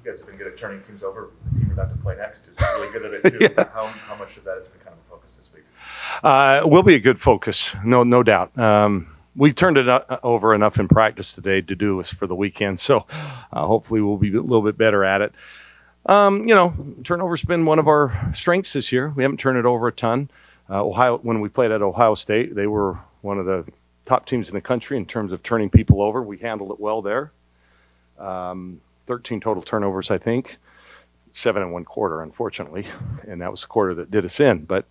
You guys have been good at turning teams over. The team you're about to play next is really good at it too. Yeah. How much of that has been kind of a focus this week? Will be a good focus, no doubt. We turned it over enough in practice today to do this for the weekend, so hopefully we'll be a little bit better at it. Turnover's been one of our strengths this year. We haven't turned it over a ton. Ohio, when we played at Ohio State, they were one of the top teams in the country in terms of turning people over. We handled it well there. 13 total turnovers, I think. 7 in one quarter, unfortunately, and that was the quarter that did us in. But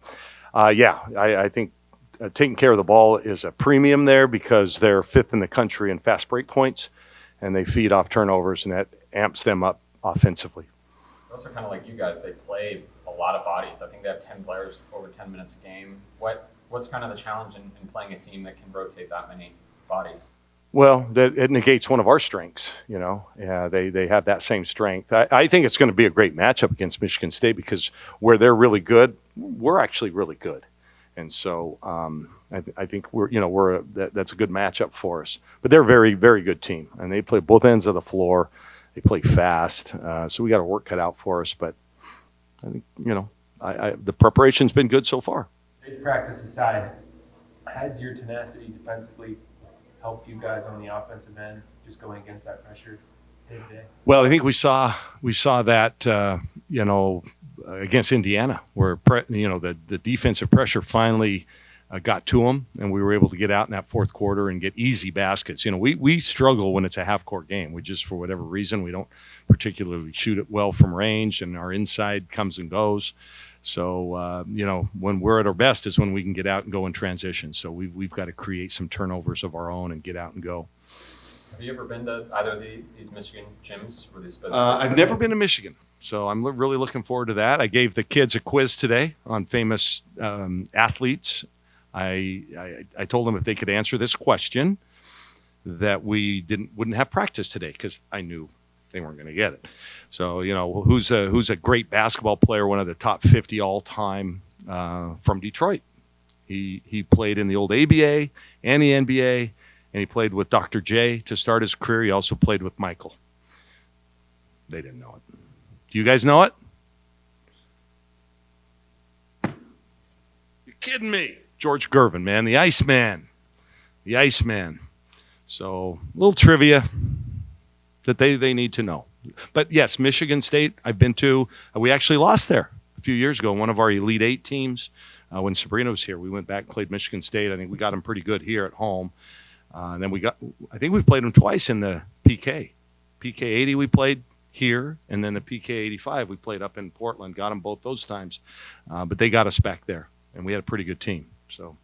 I think taking care of the ball is a premium there because they're 5th in the country in fast break points, and they feed off turnovers, and that amps them up offensively. They're also kind of like you guys. They play a lot of bodies. I think they have 10 players over 10 minutes a game. What's kind of the challenge in playing a team that can rotate that many bodies? Well, it negates one of our strengths, they have that same strength. I think it's going to be a great matchup against Michigan State because where they're really good, we're actually really good. And so I think that's a good matchup for us. But they're a very, very good team, and they play both ends of the floor. They play fast, so we got our work cut out for us. But I think the preparation's been good so far. Today's practice aside, has your tenacity defensively helped you guys on the offensive end, just going against that pressure day to day? Well, I think we saw that against Indiana, where the defensive pressure finally got to them, and we were able to get out in that fourth quarter and get easy baskets. We struggle when it's a half-court game. We just, for whatever reason, we don't particularly shoot it well from range, and our inside comes and goes. So, when we're at our best is when we can get out and go in transition. So we've got to create some turnovers of our own and get out and go. Have you ever been to either of these Michigan gyms? I've never been to Michigan, so I'm really looking forward to that. I gave the kids a quiz today on famous athletes. I told them if they could answer this question that we wouldn't have practice today because I knew they weren't going to get it. So, who's a great basketball player, one of the top 50 all-time from Detroit. He played in the old ABA and the NBA, and he played with Dr. J to start his career. He also played with Michael. They didn't know it. Do you guys know it? You're kidding me. George Gervin, man, the Iceman. The Iceman. So, a little trivia that they need to know. But yes, Michigan State, I've been to. We actually lost there a few years ago. One of our Elite Eight teams, when Sabrina was here, we went back and played Michigan State. I think we got them pretty good here at home. And then I think we've played them twice in the PK. PK 80 we played here, and then the PK 85 we played up in Portland. Got them both those times. But they got us back there, and we had a pretty good team. So,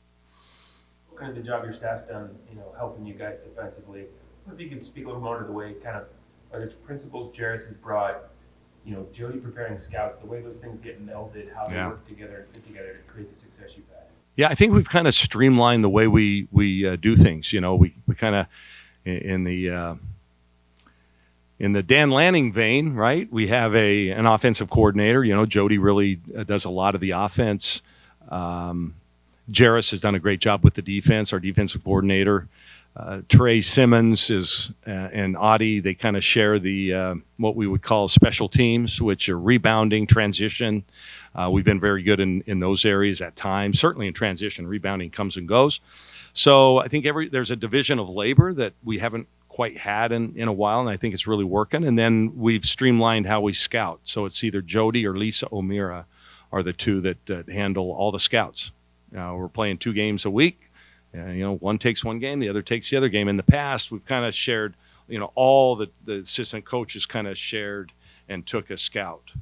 what kind of the job your staff's done, helping you guys defensively? If you could speak a little more to the way whether it's principles Jairus has brought, Jody preparing scouts, the way those things get melded, how they work together and fit together to create the success you've had. Yeah, I think we've kind of streamlined the way we do things. We kind of in the Dan Lanning vein, right? We have an offensive coordinator. Jody really does a lot of the offense. Jairus has done a great job with the defense, our defensive coordinator. Trey Simmons and Audie, they kind of share the what we would call special teams, which are rebounding, transition. We've been very good in those areas at times. Certainly in transition, rebounding comes and goes. So I think there's a division of labor that we haven't quite had in a while, and I think it's really working. And then we've streamlined how we scout. So it's either Jody or Lisa O'Meara are the two that handle all the scouts. We're playing 2 games a week. One takes one game, the other takes the other game. In the past, we've kind of shared, all the assistant coaches kind of shared and took a scout.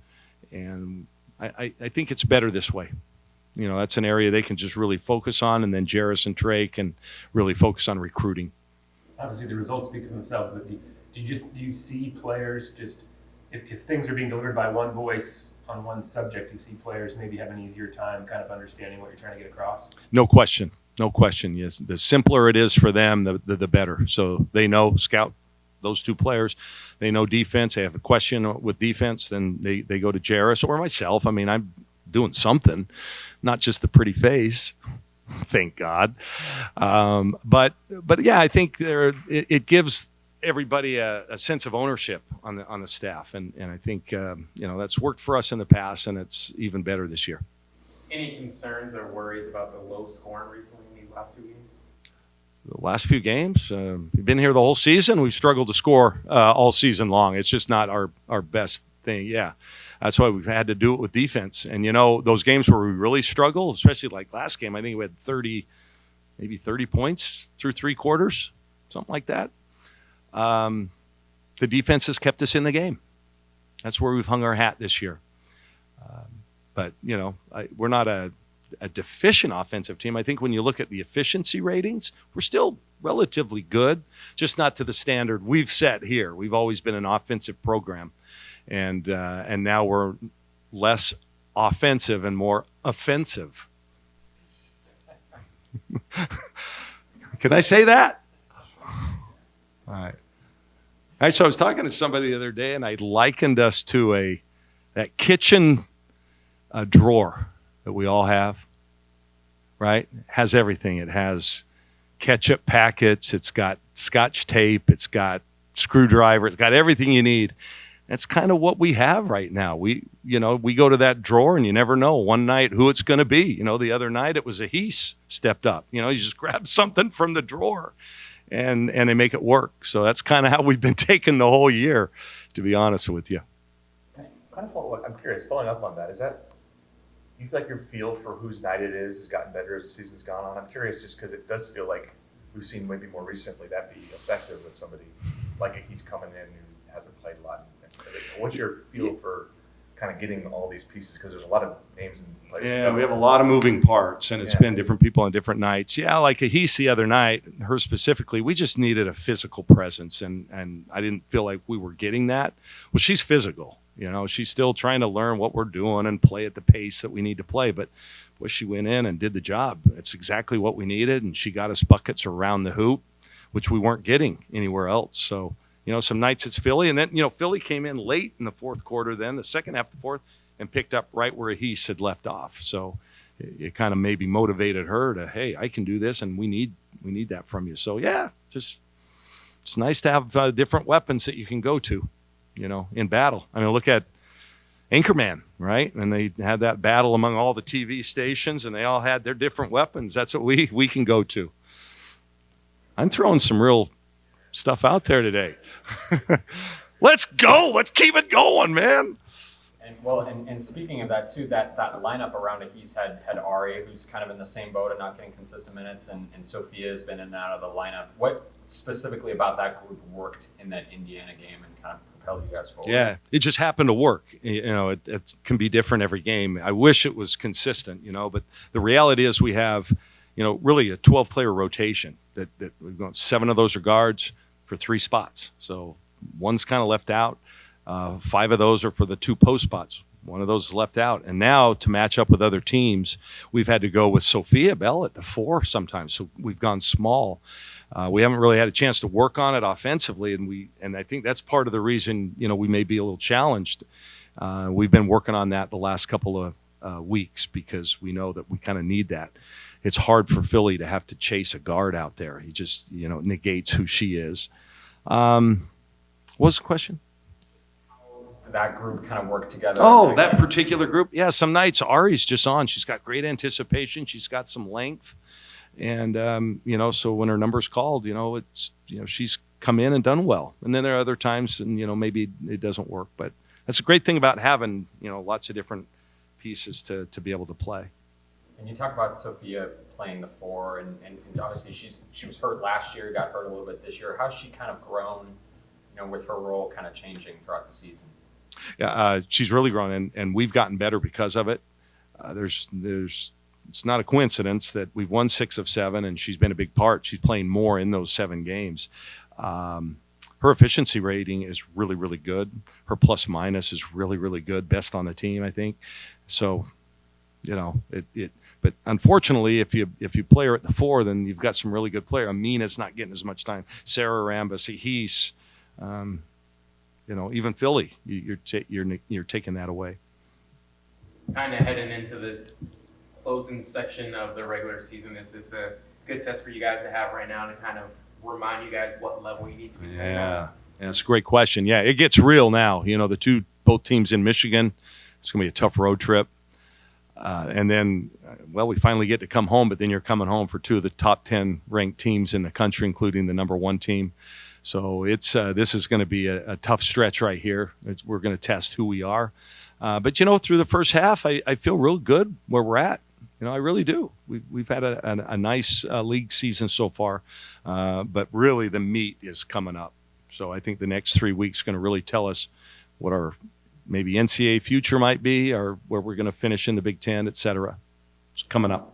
And I think it's better this way. That's an area they can just really focus on, and then Jairus and Trey can really focus on recruiting. Obviously, the results speak for themselves, but do you see players just, if things are being delivered by one voice on one subject, you see players maybe have an easier time kind of understanding what you're trying to get across? No question. Yes, the simpler it is for them, the better. So they know scout those 2 players. They know defense. They have a question with defense, then they go to Jairus or myself. I mean, I'm doing something, not just the pretty face. Thank God. But yeah, I think it gives everybody a sense of ownership on the staff, and I think that's worked for us in the past, and it's even better this year. Any concerns or worries about the low scoring recently in these last 2 games? The last few games, we've been here the whole season. We've struggled to score all season long. It's just not our best thing. Yeah, that's why we've had to do it with defense. And those games where we really struggle, especially like last game, I think we had 30 points through 3 quarters, something like that. The defense has kept us in the game. That's where we've hung our hat this year. But we're not a deficient offensive team. I think when you look at the efficiency ratings, we're still relatively good, just not to the standard we've set here. We've always been an offensive program, and now we're less offensive and more offensive. Can I say that? All right. Actually, I was talking to somebody the other day, and I likened us to that kitchen drawer that we all have, right? It has everything. It has ketchup packets. It's got Scotch tape. It's got screwdriver. It's got everything you need. That's kind of what we have right now. We go to that drawer and you never know one night who it's going to be. The other night it was Ahis stepped up. You just grab something from the drawer and they make it work. So that's kind of how we've been taking the whole year, to be honest with you. I'm curious, following up on that, is that, you feel like your feel for whose night it is has gotten better as the season's gone on? I'm curious just because it does feel like we've seen maybe more recently that be effective with somebody like he's coming in who hasn't played a lot. What's your feel for kind of getting all these pieces? Because there's a lot of names and players. Yeah, we have a lot of moving parts, and it's been different people on different nights. Yeah, like Ahis the other night, her specifically, we just needed a physical presence, and I didn't feel like we were getting that. Well, she's physical. She's still trying to learn what we're doing and play at the pace that we need to play. But boy, she went in and did the job. It's exactly what we needed, and she got us buckets around the hoop, which we weren't getting anywhere else. So, some nights it's Philly, and then, Philly came in late in the fourth quarter, then the second half of the fourth, and picked up right where Ahis had left off. So it kind of maybe motivated her to, hey, I can do this, and we need that from you. So, yeah, it's nice to have different weapons that you can go to, in battle. I mean, look at Anchorman, right? And they had that battle among all the TV stations, and they all had their different weapons. That's what we can go to. I'm throwing some real stuff out there today. Let's go. Let's keep it going, man. And speaking of that too, that lineup around Ahis had Ari, who's kind of in the same boat and not getting consistent minutes, and Sophia's been in and out of the lineup. What specifically about that group worked in that Indiana game and kind of propelled you guys forward? Yeah, it just happened to work. It can be different every game. I wish it was consistent, but the reality is we have, really a 12-player rotation that we've got 7 of those are guards for 3 spots. So one's kind of left out. 5 of those are for the 2 post spots. One of those is left out. And now to match up with other teams, we've had to go with Sophia Bell at the 4 sometimes. So we've gone small. We haven't really had a chance to work on it offensively, and I think that's part of the reason we may be a little challenged. We've been working on that the last couple of weeks because we know that we kind of need that. It's hard for Philly to have to chase a guard out there. He just negates who she is. What was the question? That group kind of work together. Oh, that particular group? Yeah, some nights Ari's just on. She's got great anticipation. She's got some length. And, so when her number's called, it's, she's come in and done well. And then there are other times and, maybe it doesn't work. But that's a great thing about having, lots of different pieces to be able to play. And you talk about Sophia playing the 4, and obviously she was hurt last year, got hurt a little bit this year. How's she kind of grown, with her role kind of changing throughout the season? Yeah, she's really grown, and we've gotten better because of it. It's not a coincidence that we've won 6 of 7, and she's been a big part. She's playing more in those 7 games. Her efficiency rating is really, really good. Her plus minus is really, really good. Best on the team, I think. So, but unfortunately, if you play her at the 4, then you've got some really good players. Amina's not getting as much time. Sarah Rambis, Ahis, even Philly, you're taking that away. Kind of heading into this closing section of the regular season, is this a good test for you guys to have right now to kind of remind you guys what level you need to be playing Yeah, at? that's a great question. Yeah, it gets real now. You know, both teams in Michigan. It's going to be a tough road trip. And then, well, we finally get to come home, but then you're coming home for two of the top 10 ranked teams in the country, including the number 1 team. So this is going to be a tough stretch right here. We're going to test who we are. But, you know, through the first half, I feel real good where we're at. You know, I really do. We've had a nice league season so far, but really the meat is coming up. So I think the next 3 weeks are going to really tell us what our maybe NCAA future might be, or where we're going to finish in the Big Ten, et cetera. It's coming up.